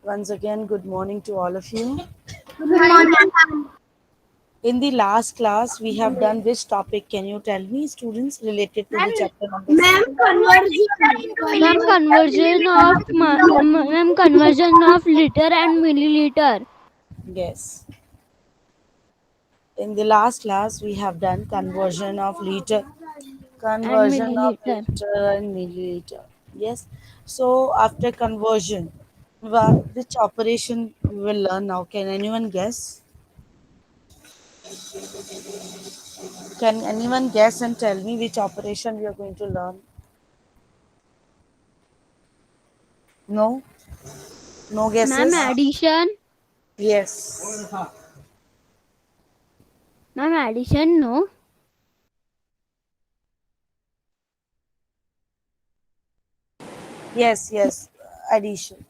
Once again, good morning to all of you. Good Good morning, morning. ma'am. In the last class, we have done which topic? Can you tell me, students, related to Ma'am, the chapter number ma'am, 7? convert liter Conversion. into Ma'am, milliliter. conversion of liter and milliliter. Yes. In the last class, we have done And conversion of milliliter. liter and milliliter. Yes. So after conversion, which operation we will learn now? Can anyone guess? Can anyone guess and tell me which operation we are going to learn? No? No Ma'am, guesses? addition. Yes. Ma'am, addition, no. Yes. Addition.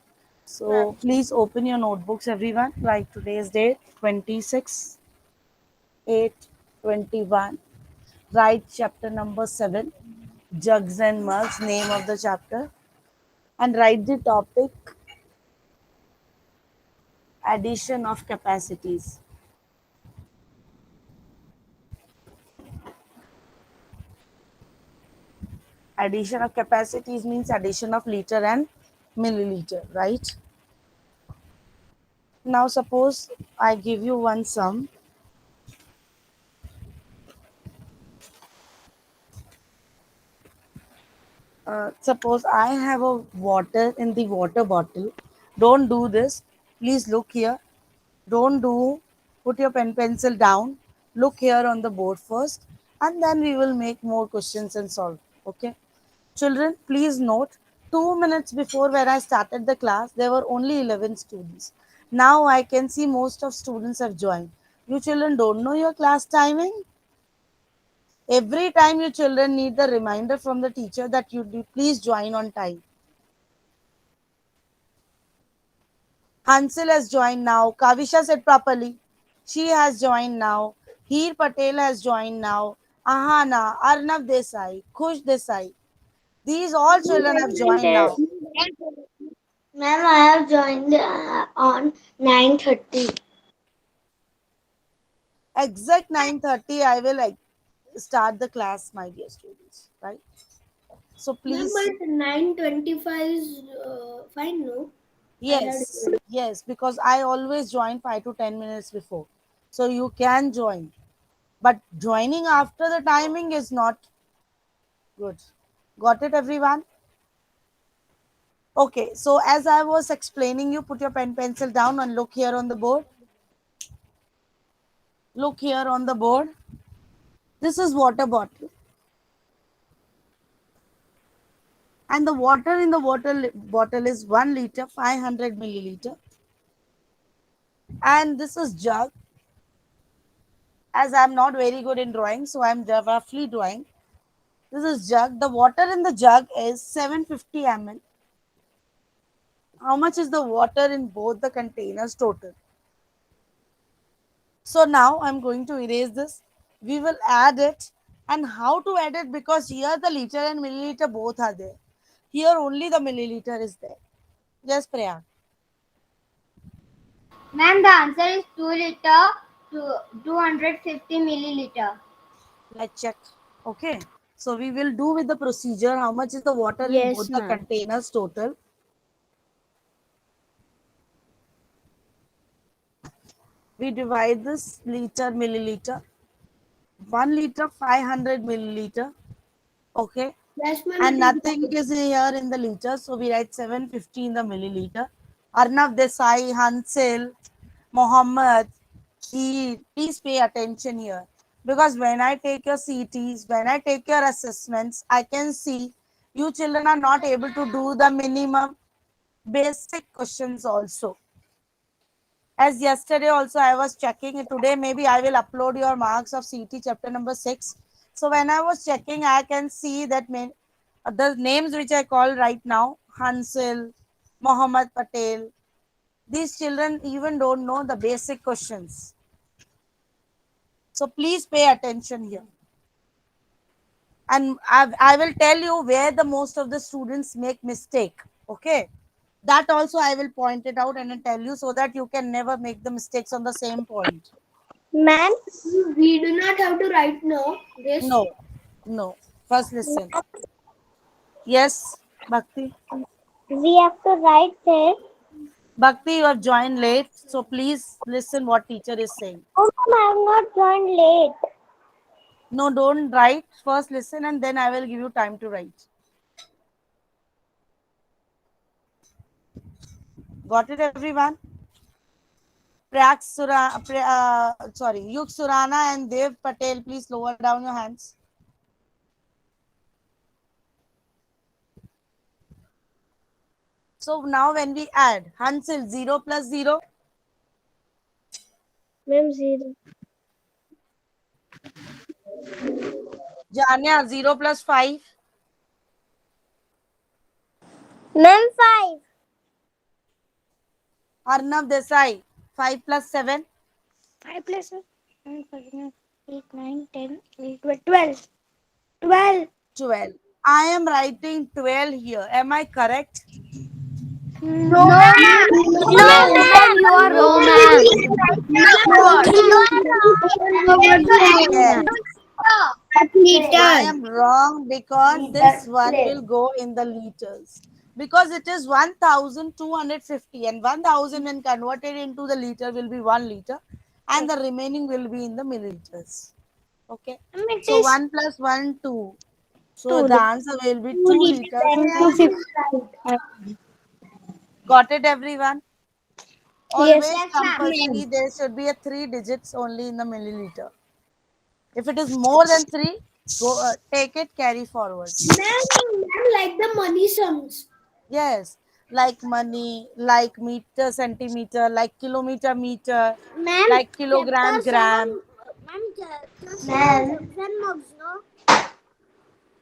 So please open your notebooks, everyone. Like today's date, 26/8/21. Write chapter number 7, Jugs and Mugs, name of the chapter. And write the topic, addition of capacities. Addition of capacities means addition of liter and milliliter, right? Now suppose I give you one sum. Suppose I have a water in the water bottle. Don't do this. Please look here. Don't do. Put your pencil down. Look here on the board first, and then we will make more questions and solve. Okay, children, please note. 2 minutes before when I started the class, there were only 11 students. Now I can see most of students have joined. You children don't know your class timing. Every time you children need the reminder from the teacher that you please join on time. Hansel has joined now. Kavisha said properly. She has joined now. Heer Patel has joined now. Ahana, Arnav Desai, Khush Desai. These all children have joined now. Ma'am, I have joined on 9:30. Exact 9:30, I will like, start the class, my dear students. Right? So Ma'am, please, but 9:25 is fine, no? I had yes, because I always join 5 to 10 minutes before. So you can join. But joining after the timing is not good. Got it, everyone? Okay, so as I was explaining you, put your pencil down and look here on the board. Look here on the board. This is water bottle. And the water in the bottle is 1 liter, 500 milliliter. And this is jug. As I'm not very good in drawing, so I'm roughly drawing. This is jug. The water in the jug is 750 ml. How much is the water in both the containers total? So now I'm going to erase this. We will add it. And how to add it? Because here the liter and milliliter both are there. Here only the milliliter is there. Yes, Priya. Ma'am, the answer is 2 liter to 250 milliliter. Let's check. Okay. So we will do with the procedure. How much is the water in both Yes, the ma'am. containers total? We divide this liter milliliter. 1 liter 500 milliliter. Okay. yes, ma'am, And it is nothing is here in the liter, so we write 750 in the milliliter. Arnav Desai, Hansel, Mohammed, please pay attention here. Because when I take your CTs, when I take your assessments, I can see you children are not able to do the minimum basic questions also. As yesterday also I was checking, today maybe I will upload your marks of CT chapter number 6. So when I was checking, I can see that the names which I call right now, Hansel, Mohammed Patel, these children even don't know the basic questions. So please pay attention here. And I will tell you where the most of the students make mistake. Okay. That also I will point it out and then tell you so that you can never make the mistakes on the same point. Ma'am, We do not have to write no this. No, no. First listen. Yes, Bhakti. we have to write this. Bhakti, you have joined late, so please listen what teacher is saying. Oh, ma'am, I have not joined late. No, don't write. First listen and then I will give you time to write. Got it, everyone? Yuk Surana and Dev Patel, please lower down your hands. So now when we add Hansil 0 plus 0, Ma'am, 0. Janya 0 plus 5, Ma'am, 5. Arnav Desai 5 plus 7, 5 plus 7, 8, 9, 10, 11, 12. 12. 12. I am writing 12 here. Am I correct? No, No, ma'am. ma'am. No, ma'am. You are No, wrong, ma'am. ma'am. You are wrong. Yes. I Liter. am wrong because this one will go in the liters. Because it is 1250 and 1000 when converted into the liter will be 1 liter and the remaining will be in the milliliters. Okay. It So is 1 plus 1, 2. So 2 the liters. answer will be 2 2 liters liters. and And 250. got it, everyone? Yes. Always Yes, ma'am. compulsory there should be a 3 digits only in the milliliter. If it is more than 3, go take it, carry forward. Ma'am, like the money sums. Yes, like money, like meter, centimeter, like kilometer, meter, Ma'am, like chapter kilogram, 7. gram. Ma'am, chapter 7 is exam marks, no?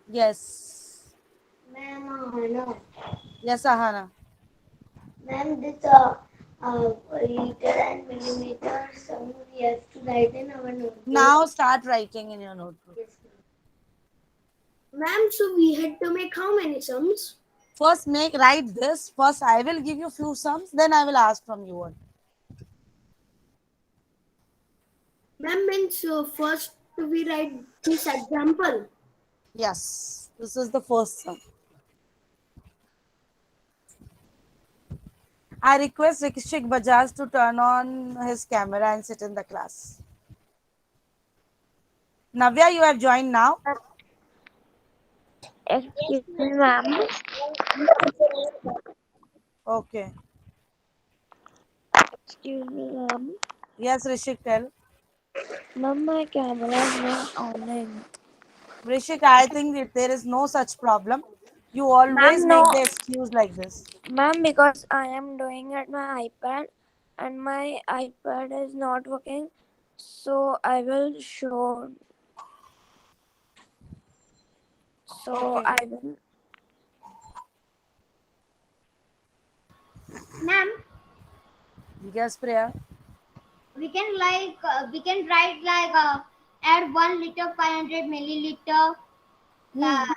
Yes, Ma'am, no. yes, Ahana. Ma'am, this liter and millimeter sum we have to write in our notebook. Now start writing in your notebook. Ma'am, so we had to make how many sums? First, write this. First, I will give you few sums. Then I will ask from you one. Ma'am, means first we write this example. Yes, this is the first sum. I request Rikshik Bajaj to turn on his camera and sit in the class. Navya, you have joined now. Excuse me, ma'am. Okay. Excuse me, ma'am. Yes, Rishik, tell. Ma'am, my camera is not on. Rishik, I think that there is no such problem. You always Ma'am, no. make the excuse like this. Ma'am, because I am doing at my iPad and my iPad is not working, so I will show. So Okay. I will. Ma'am, Yes, Priya. we can write like add 1 liter 500 milliliter. Hmm.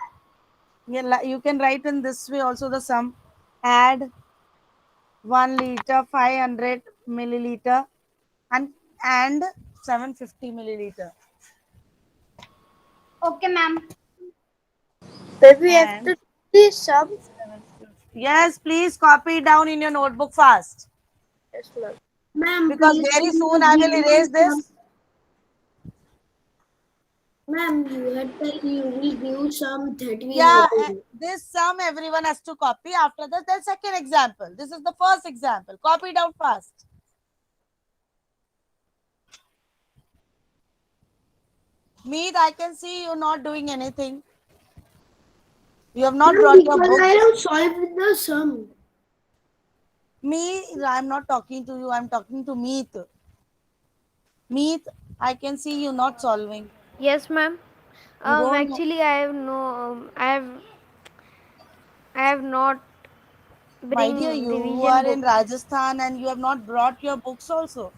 Yeah, you can write in this way also the sum. Add 1 liter 500 milliliter and 750 milliliter. Okay, ma'am. But we have And to do this sum. yes, please copy it down in your notebook fast. Yes, ma'am. Ma'am, Because please very can soon you I give will erase me some? this. Ma'am, you had that you will give some that we Yeah, noted. this sum everyone has to copy. After that, the second example. This is the first example. Copy down fast. Meet, I can see you not doing anything. You have not Ma'am, brought your because I books. have solved the sum. Me, I'm not talking to you. I'm talking to Meet. Meet, I can see you not solving. Yes, ma'am. You don't know. Actually, I have no, I have not My dear, bring you revision are in book. Rajasthan and you have not brought your books also.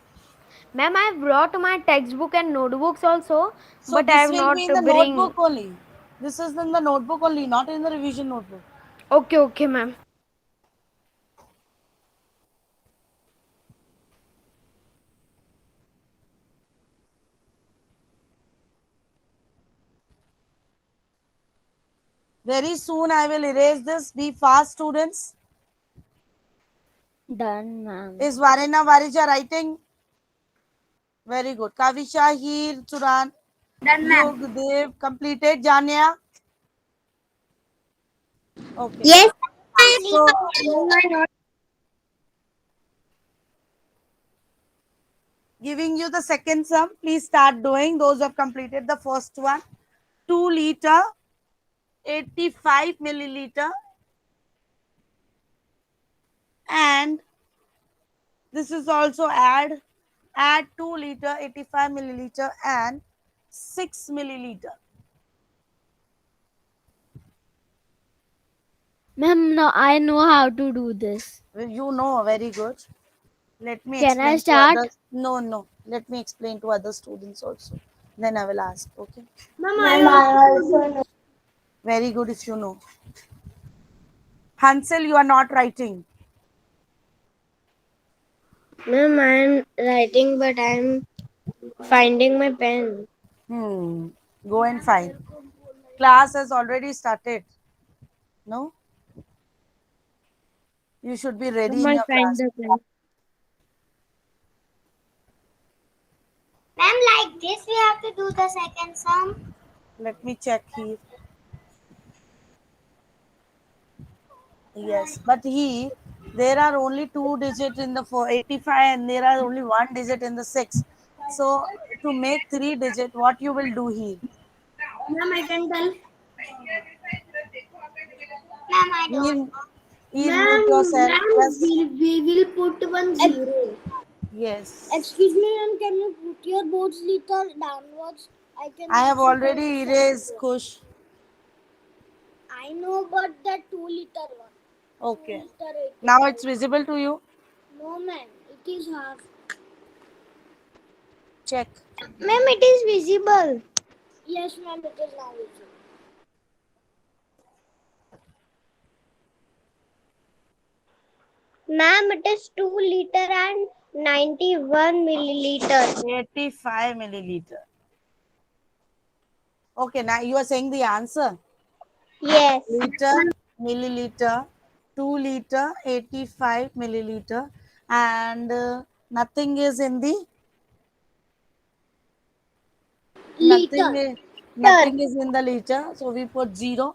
Ma'am, I have brought my textbook and notebooks also, So but I this have will be not in the bring. notebook only. This is in the notebook only, not in the revision notebook. Okay, okay, ma'am. Very soon I will erase this. Be fast, students. Done, ma'am. Is Varena Varija writing? Very good. Kavisha, Heer, Suran, Done, Yog, ma'am. Dev, completed. Janya? Okay. Yes. So, giving you the second sum, please start doing. Those who have completed the first one. 2 liter, 85 milliliter, and this is also add 2 liter, 85 milliliter, and 6 milliliter. Ma'am, no, I know how to do this. You know, very good. Let me Can I explain to start? others. No. Let me explain to other students also. Then I will ask. Okay. Ma'am, Ma'am, I also know. Very good if you know. Hansel, you are not writing. Ma'am, I'm writing, but I'm finding my pen. Go and find. Class has already started. No? You should be ready Ma'am, in I your find class. the pen. Ma'am, like this we have to do the second sum. Let me check here. Yes, but here there are only two digits in the 485 and there are only one digit in the 6. So to make three digit, what you will do here? ma'am, I can tell. Ma'am, I don't. Here, here mute yourself. Ma'am, Yes. we will put one zero. Yes. Excuse me, ma'am, can you put your boards little downwards? I can I have also tell already erased Kush. I know, but the 2 liter one. Okay. 2 liter 80. Now it's visible to you. No, ma'am, it is half. Check. Ma'am, it is visible. Yes, ma'am, it is now visible. Ma'am, it is 2 liter and 91 milliliter. 85 milliliter. Okay, now you are saying the answer. Yes. Liter, milliliter, 2 liter, 85 milliliter, and nothing is in the nothing Liter. is nothing is in the liter. So we put 0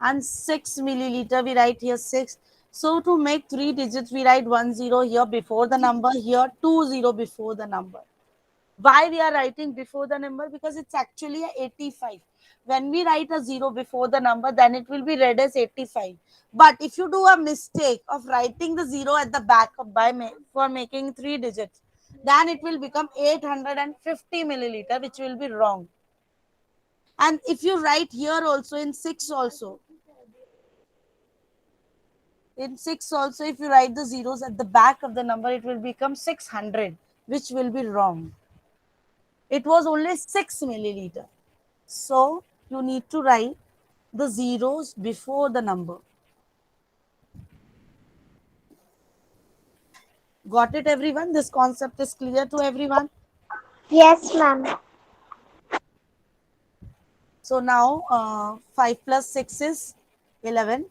and 6 milliliter. We write here 6. So to make three digits, we write 10 here before the number, here 20 before the number. Why we are writing before the number? Because it's actually a 85. When we write a 0 before the number, then it will be read as 85. But if you do a mistake of writing the 0 at the back of for making three digits, then it will become 850 milliliter, which will be wrong. And if you write here also in 6 also, if you write the zeros at the back of the number, it will become 600, which will be wrong. It was only 6 milliliter. So you need to write the zeros before the number. Got it, everyone? This concept is clear to everyone. Yes, ma'am. So now 5 plus 6 is 11,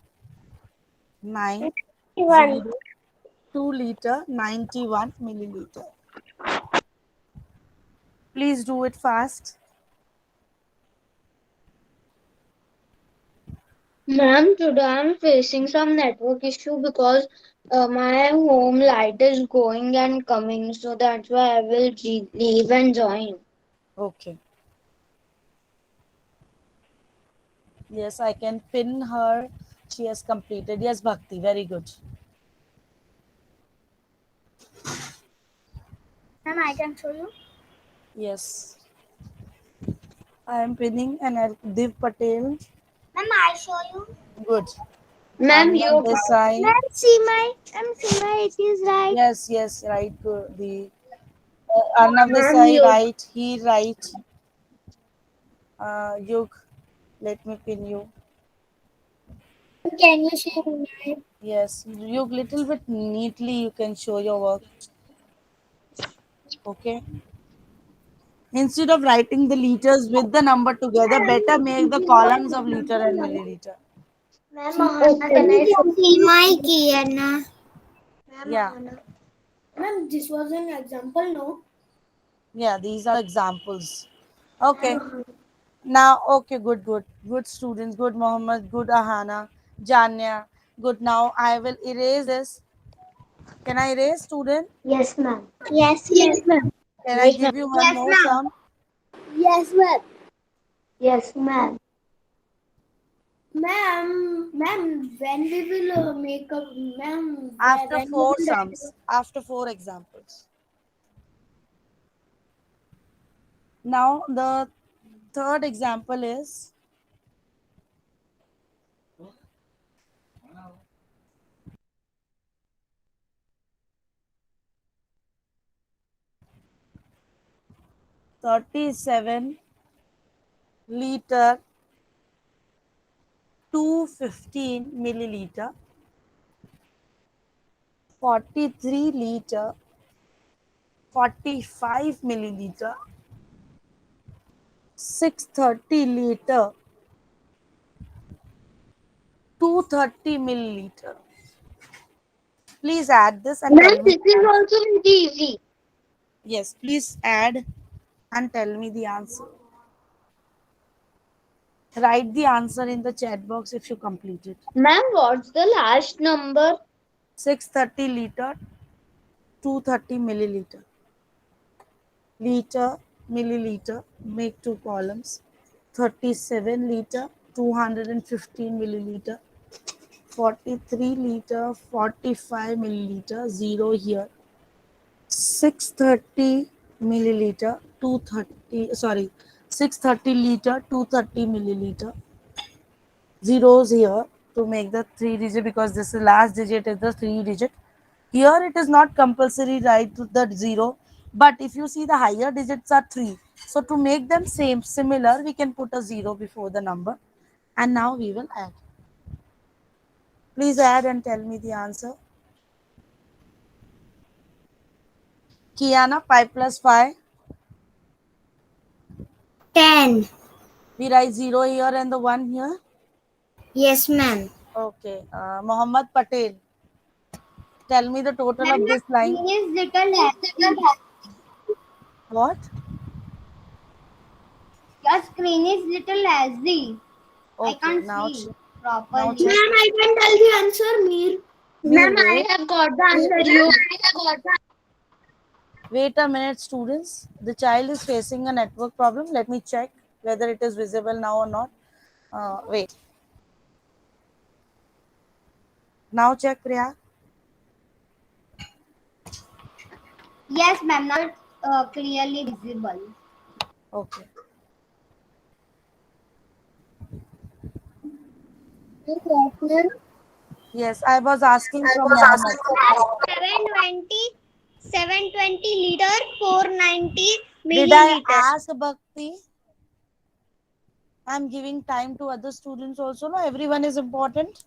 9, 1. 0, 2 liter, 91 milliliter. Please do it fast. Ma'am, today I'm facing some network issue because my home light is going and coming, so that's why I will leave and join. Okay. Yes, I can pin her. She has completed. Yes, Bhakti, very good. Ma'am, I can show you. Yes. I am pinning and Div Patel. Ma'am, I show you. Good. Ma'am, Arnav you. Desai. Ma'am, it is right. Yes, right. Good. The Arnav Ma'am, Desai, you. right. He, right. Yug, let me pin you. Can you share my? Yes, Yug, little bit neatly you can show your work. Okay. Instead of writing the liters with the number together, better make the columns of liter and milliliter. My key है ना. Yeah. Ma'am, this was an example, no? Yeah, these are examples. Okay. Now, okay, good, good. Good students, good Mohammed, good Ahana, Janya. Good. Now I will erase this. Can I erase, student? Yes, ma'am. Yes, Yes, ma'am. ma'am. Can I Yes, give ma'am. you one Yes, more ma'am. sum? Yes, ma'am. Yes, ma'am. Ma'am, when we will make a, ma'am, After when we 4 will write sums, after 4 examples. Now the third example is 37 liter 215 milliliter 43 liter 45 milliliter 630 liter 230 milliliter. Please add this and Ma'am, tell me. this is also very easy. Yes, please add and tell me the answer. Write the answer in the chat box if you complete it. Ma'am, what's the last number? 630 liter 230 milliliter. Liter, milliliter, make two columns. 37 liter 215 milliliter. 43 liter 45 milliliter, 0 here. 630 milliliter 230, sorry, 630 liter 230 milliliter, zeros here to make the 3 digit, because this is last digit is the 3 digit. Here it is not compulsory write the 0, but if you see the higher digits are 3, so to make them similar we can put a 0 before the number. And now we will add. Please add and tell me the answer. Kiana, 5 plus 5. 10. We write 0 here and the 1 here. Yes, ma'am. Okay. Mohammed Patel, tell me the total Ma'am, of the this line. screen is little hazy. What? Your screen is little hazy. I Okay. can't Now, see now properly. check. Ma'am, I can tell the answer, Mir. Mir, Ma'am, I wait. have got the answer. You. Wait a minute, students. The child is facing a network problem. Let me check whether it is visible now or not. Wait. Now check, Priya. Yes, ma'am. Now it's clearly visible. Okay. Yes, I was asking from Mohammed. 720, 720 liter, 490 Did I milliliter. ask Bhakti? I'm giving time to other students also. No, everyone is important.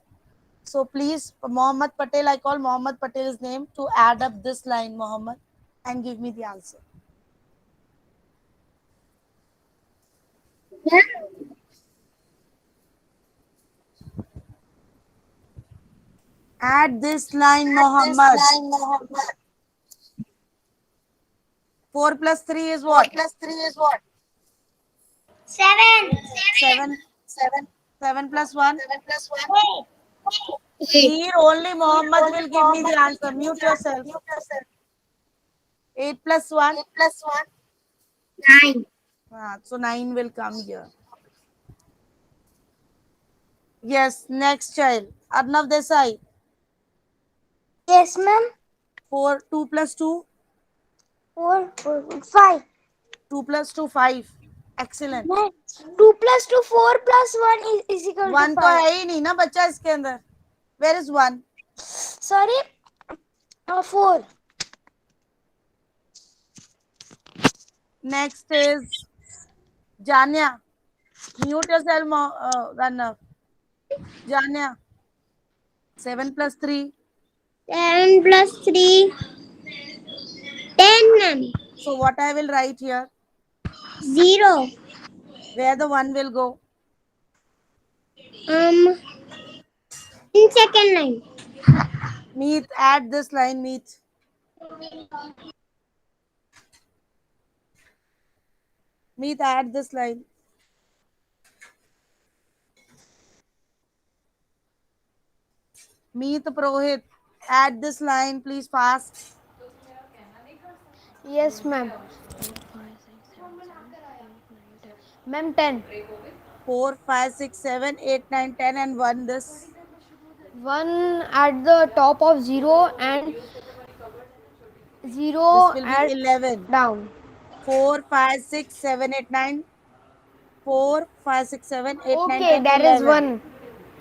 So please, Mohammed Patel, I call Mohammed Patel's name to add up this line, Mohammed, and give me the answer. Add this line, Mohammed. 4 plus 3 is what? 7. 7. 7 plus 1. 8. Here only Mohammed will give me the answer. Mute yourself. 8 plus 1. 9. So 9 will come here. Yes, next child. Arnav Desai. Yes, ma'am. 2 plus 2. 4, 5. 2 plus 2, 5. Excellent. 2 plus 2, 4 plus 1 is equal to 1 तो 5. है ही नहीं ना बच्चा इसके अंदर. Where is 1? Sorry, 4. Next is Janya. Mute yourself, Arnav. Janya. 7 plus 3. 7 plus 3. 10, ma'am. So what I will write here? 0. Where the 1 will go? In second line. Meet, add this line, Meet. Meet, add this line. Meet Prohit, add this line, please, fast. Yes, ma'am. Ma'am, 10. 4, 5, 6, 7, 8, 9, 10, and 1 this. 1 at the top of 0 and This 0 will be at 11. down. 4, 5, 6, 7, 8, 9. 4, 5, 6, 7, 8, 9, Okay, 10, there is 11. 1.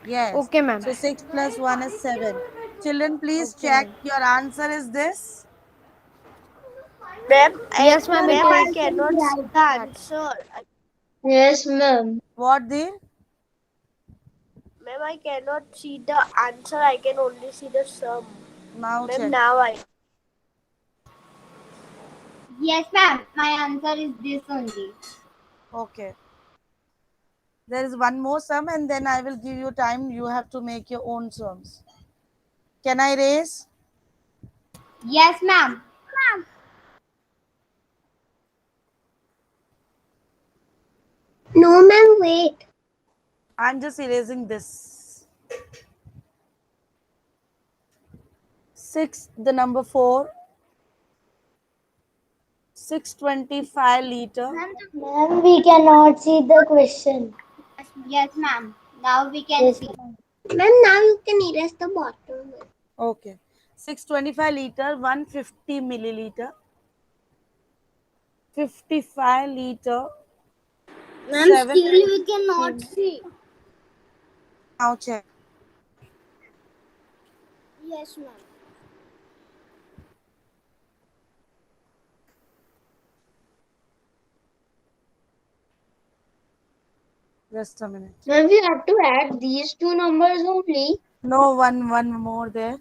Yes. Okay, ma'am. So 6 plus 1 is 7. Children, please Okay, check ma'am. your answer is this. Yes, ma'am, it Ma'am, I is. cannot see the answer. Yes, ma'am. What the? Ma'am, I cannot see the answer. I can only see the sum. Now Ma'am, check. now I. Yes, ma'am. My answer is this only. Okay. There is one more sum and then I will give you time. You have to make your own sums. Can I raise? Yes, ma'am. No, ma'am, wait. I'm just erasing this. 6, the number 4. 625 liter. Ma'am, we cannot see the question. Yes, ma'am. Now we can Yes, see. ma'am. Ma'am, now you can erase the bottom. Okay. 625 liter, 150 milliliter. 55 liter. Ma'am, 7. still we cannot see. Now check. Yes, ma'am. Just a minute. Ma'am, we have to add these two numbers only. No, one more there.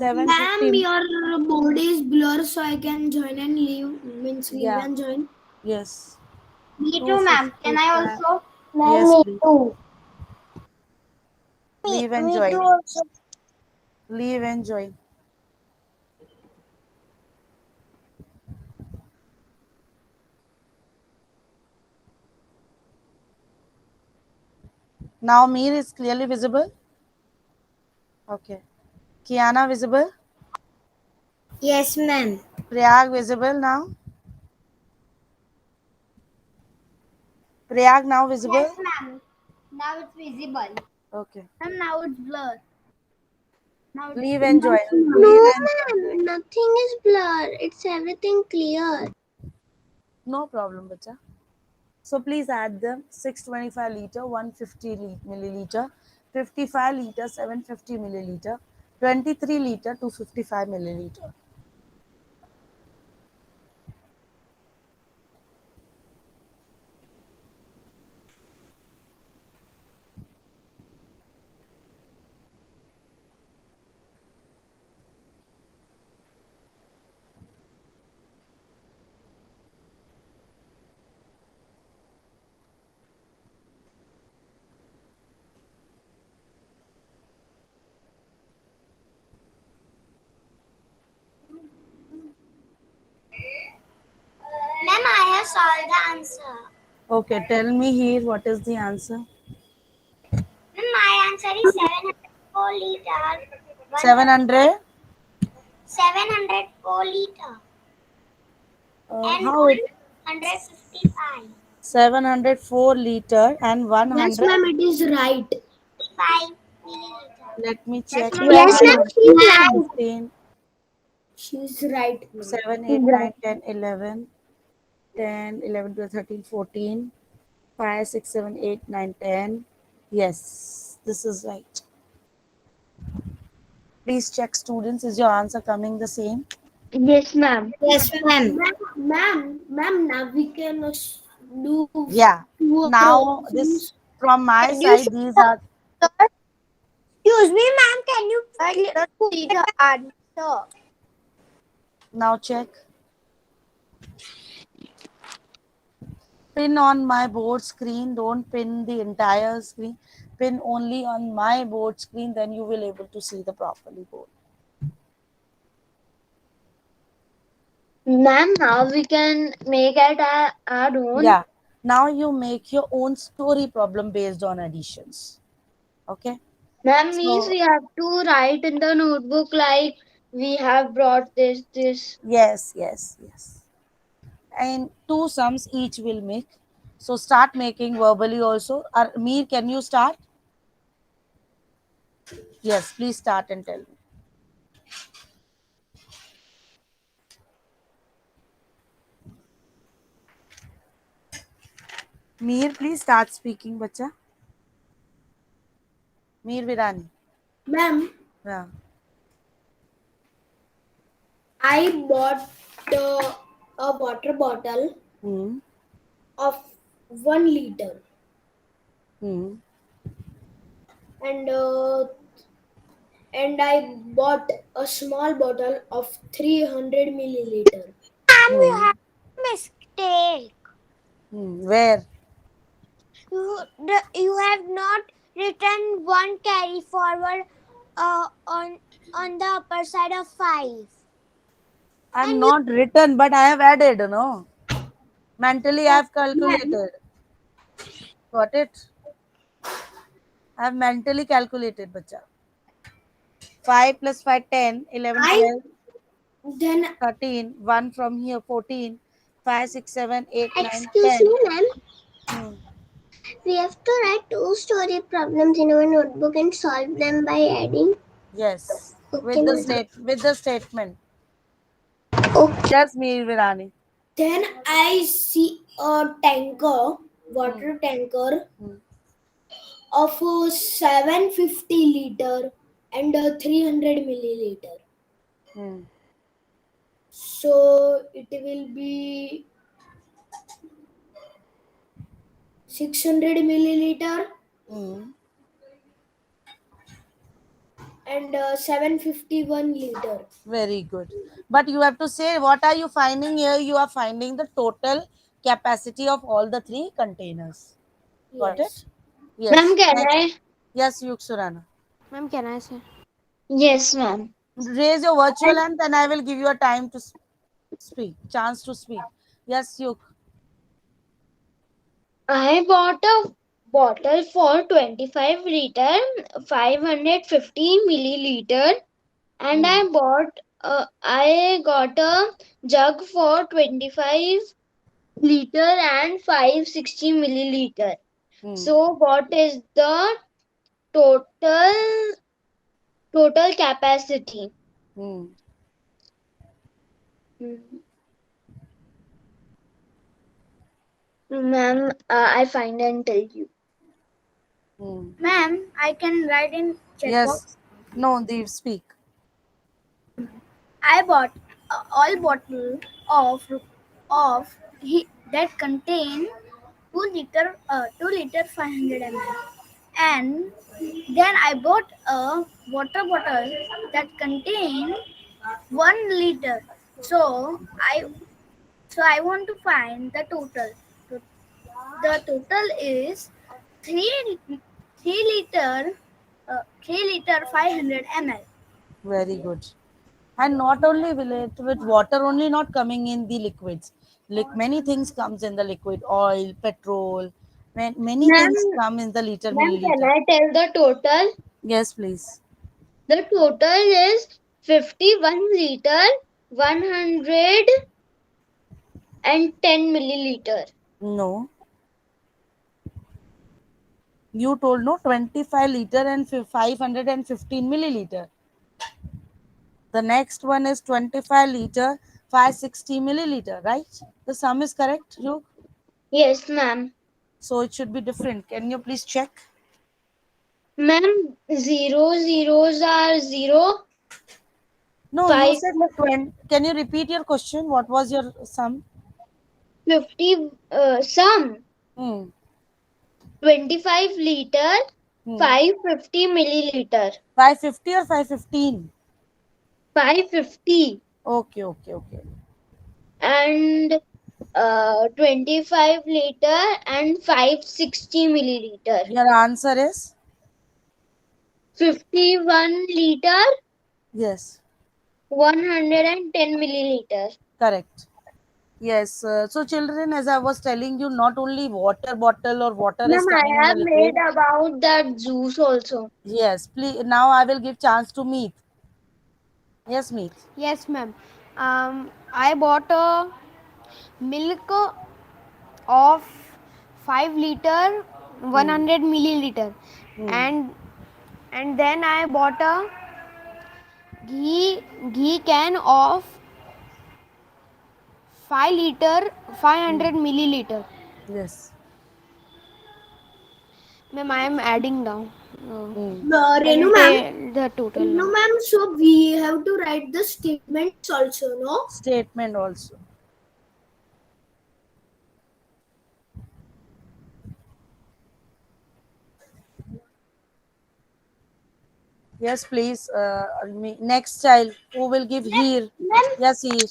Ma'am, 750. your board is blur, so I can join and leave. Means leave Yeah. and join. Yes. Me too, ma'am. Can I 255. also? Ma'am, Yes, me please. too. Leave and Me join. too also. Leave and join. Now Mir is clearly visible. Okay. Kiana visible. Yes, ma'am. Prayag visible now. Prayag now visible. Yes, ma'am. Now it's visible. Okay. Ma'am, now it's blur. Now it's Leave and join. No, Leave and join. ma'am. Nothing is blur. It's everything clear. No problem, bacha. So please add them. 625 liter, 150 milliliter, 55 liter, 750 milliliter, 23 liter, 255 milliliter. Ma'am, I have solved the answer. Okay, tell me here what is the answer. Ma'am, my answer is 704 liter. 700. 704 liter. And How it? 155. 704 liter and Yes, 100. ma'am, it is right. 5 milliliter. Let me check. Yes, ma'am, she's right. 15, She's right. 7, 8, 9, 10, 11, 10, 11, 12, 13, 14, 5, 6, 7, 8, 9, 10. Yes, this is right. Please check, students. Is your answer coming the same? Yes, ma'am. Yes, ma'am. Ma'am, now we can do Yeah. two Now, this options. from my Can you side, these are. Excuse me, ma'am, can you see the answer? Now check. Pin on my board screen. Don't pin the entire screen. pin only on my board screen, then you will able to see the properly board. Ma'am, now we can make it our own. Yeah. Now you make your own story problem based on additions. Okay. Ma'am, means So we have to write in the notebook like we have brought this. yes, yes, yes. And two sums each will make. So start making verbally also. Mir, can you start? Yes, please start and tell me. Mir, please start speaking, bacha. Mir Virani. Ma'am, Yeah. I bought a water bottle Hmm. of 1 liter Hmm. and I bought a small bottle of 300 milliliter. Ma'am, you Hmm. have mistake. Hmm. Where? You have not written one carry forward on the upper side of 5. I'm And not written, but I have added, no? Mentally, I have Ma'am, calculated. Got it? I have mentally calculated, bacha. 5 plus 5, 10, 11, I 12, then 13, 1 from here, 14, 5, 6, 7, 8, 9, excuse 10. me, ma'am. Hmm. We have to write 2 story problems in our notebook and solve them by adding. Yes. Okay, ma'am. With the statement. Okay. Yes, Mir Virani. then I see a water tanker Hmm. of 750 liter and 300 milliliter. Hmm. So it will be 600 milliliter Hmm. and 751 liter. Very good. But you have to say what are you finding here? You are finding the total capacity of all the three containers. Got it? Yes. ma'am, Yes. can Next. I? Yes, Yuksurana. Ma'am, can I say? Yes, ma'am. Raise your virtual hand, then I will give you a time to speak, chance to speak. Yes, Yuk. I bought a bottle for 25 liter, 550 milliliter, and Hmm. I got a jug for 25 liter and 560 milliliter. Hmm. So what is the total total capacity? Hmm. Ma'am, I find and tell you. Hmm. Ma'am, I can write in chat Yes. box. No, Deep, speak. I bought a all bottle of that contain 2 liter 500 ml, and then I bought a water bottle that contain 1 liter. So I want to find the total. The total is 3 liter 500 ml. Very good. And not only will it with water only not coming in the liquids. Like many things comes in the liquid, oil, petrol. Many Ma'am, things come in the liter ma'am, can milliliter. I tell the total? Yes, please. The total is 51 liter, 110 milliliter. No, you told no 25 liter and 515 milliliter. The next one is 25 liter, 560 milliliter, right? The sum is correct, you. Yes, ma'am. So it should be different. Can you please check? Ma'am, zero zeros are zero. No, you Five said like 20. Can you repeat your question? What was your sum? 50 sum Hmm. 25 liter, Hmm. 550 milliliter. 550 or 515? 550 Okay, okay, okay. and 25 liter and 560 milliliter. Your answer is 51 liter, Yes, 110 milliliters. correct. Yes. So, children, as I was telling you, not only water bottle or water is Ma'am, coming I in the have made liquid. about that juice also. Yes, please. Now I will give chance to Meet. Yes, Meet. Yes, ma'am. I bought a milk of 5 liter, Hmm. 100 milliliter, Hmm. and then I bought a ghee can of 5 liter, Hmm. 500 milliliter. Yes. Ma'am, I am adding down. Uh, Hmm. I Renu will ma'am, tell the total Renu now. ma'am, so we have to write the statements also, no? Statement also. Yes, please. Next child. Who will give here? Ma'am, Yes, here.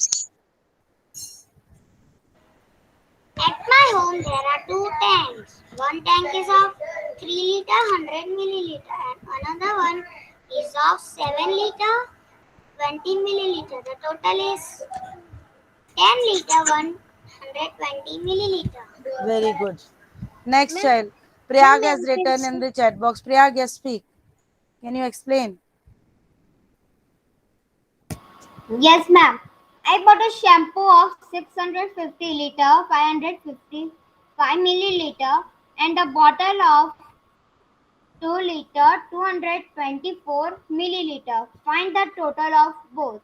at my home there are two tanks. One tank is of 3 liter 100 milliliter and another one is of 7 liter 20 milliliter. The total is 10 liter 120 milliliter. Very good. Next Ma'am, child. ma'am, Priyag has I can written in say. the chat box. Priyag, yes, speak. Can you explain? Yes, ma'am. I bought a shampoo of 650 liter, 555 milliliter, and a bottle of 2 liter, 224 milliliter. Find the total of both.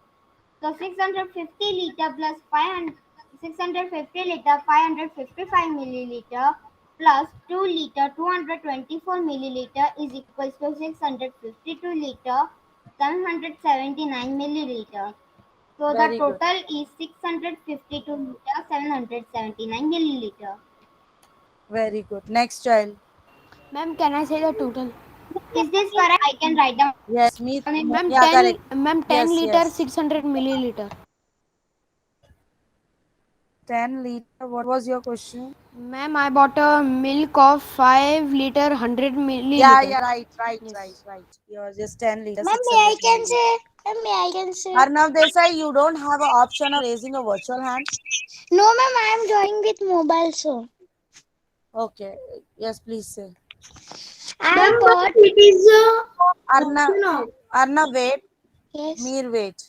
So 650 liter plus 500, 650 liter, 555 milliliter plus 2 liter, 224 milliliter is equals to 652 liter, 779 milliliter. So the Very good. total is 652 liter 779 milliliter. Very good. Next child. Ma'am, can I say the total? Is this correct? I can write down Yes, me. in. Ma'am, Yeah, correct. 10 Yes, liter, yes. 600 milliliter. 10 liter. What was your question? Ma'am, I bought a milk of 5 liter, 100 Yeah, milliliter. yeah, right, right, right, Yes. right. Yours just 10 liter, Ma'am, may I 600 can milliliter. say? Ma'am, may I can say? Arnav Desai, you don't have an option of raising a virtual hand. No, ma'am, I am joining with mobile, so. Okay. Yes, please say. I Ma'am, but bought. it is Arnav, option of. Arnav, wait. Yes. Mir, wait.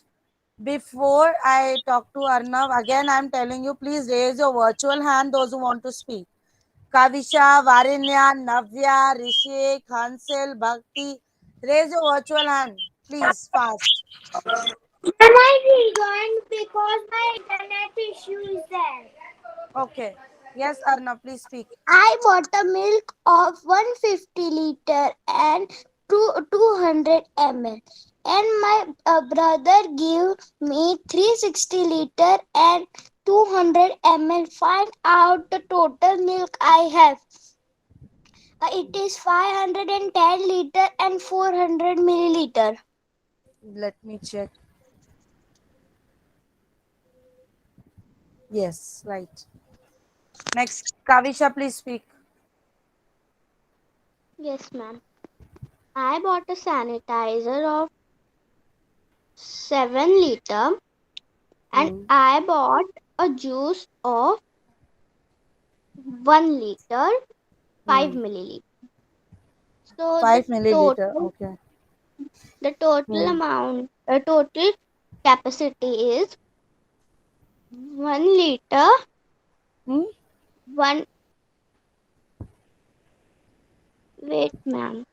Before I talk to Arnav, again, I'm telling you, please raise your virtual hand, those who want to speak. Kavisha, Varinya, Navya, Rishik, Hansel, Bhakti. Raise your virtual hand, please, fast. Ma'am, I rejoined because my internet issue is there. Okay. Yes, Arnav, please speak. I bought a milk of 150 liter and 200 ml. And my brother gave me 360 liter and 200 ml. Find out the total milk I have. It is 510 liter and 400 milliliter. Let me check. Yes, right. Next, Kavisha, please speak. Yes, ma'am. I bought a sanitizer of 7 liter and Hmm. I bought a juice of 1 liter 5 Hmm. milliliter. So 5 milliliter. Okay. the total Hmm. amount, the total capacity is 1 liter, Hmm? 1. Wait, ma'am.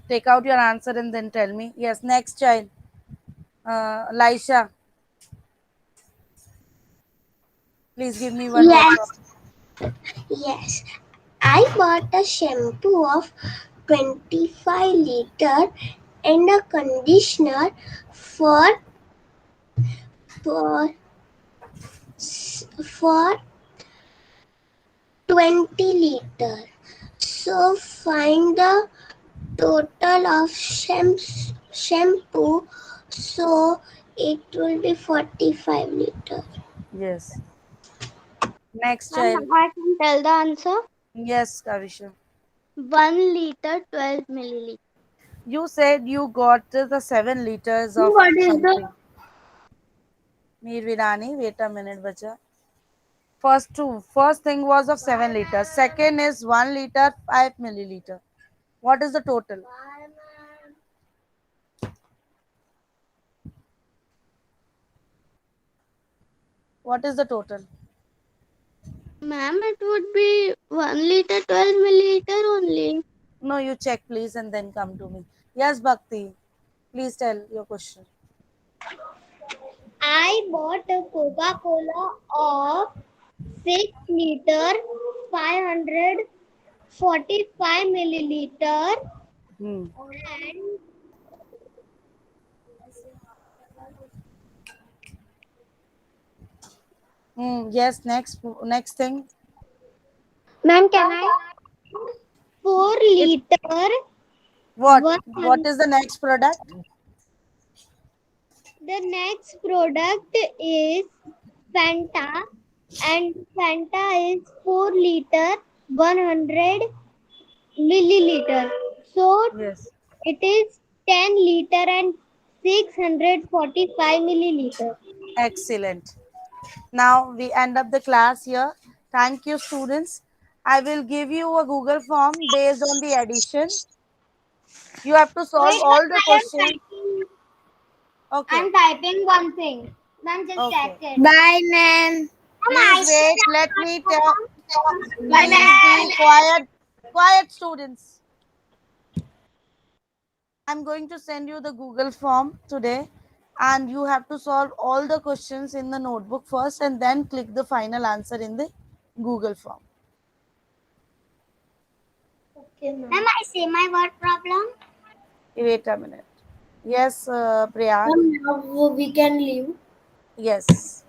Take out your answer and then tell me. Yes, next child. Laisha, please give me one water. Yes, yes. I bought a shampoo of 25 liter and a conditioner for for for 20 liter. So find the total of shampoo. So it will be 45 liter. Yes. Next Ma'am, child. now I can tell the answer. Yes, Kavisha. 1 liter 12 milliliter. You said you got the 7 liters of What is the something. Mir Virani, wait a minute, bacha. First thing was of 7 liters. Second is 1 liter 5 milliliter. What is the total? What is the total? Ma'am, it would be 1 liter 12 milliliter only. No, you check please and then come to me. Yes, Bhakti. Please tell your question. I bought a Coca-Cola of 6 liter 545 milliliter Hmm. and Yes, next thing. ma'am, can I 4 It liter what? 100. What is the next product? The next product is Fanta, and Fanta is 4 liter 100 milliliter. So Yes. it is 10 liter and 645 milliliter. Excellent. Now we end up the class here. Thank you, students. I will give you a Google form based on the addition. You have to solve Wait, all ma'am, the questions. Okay. I'm typing one thing. Ma'am, just check Okay. it. Bye, ma'am. Please wait. Let me tell. Bye, Please be quiet. Quiet, students. I'm going to send you the Google form today, and you have to solve all the questions in the notebook first and then click the final answer in the Google form. Okay, ma'am. Ma'am, I say my word problem. Wait a minute. Yes, Priya. Now we can leave. Yes.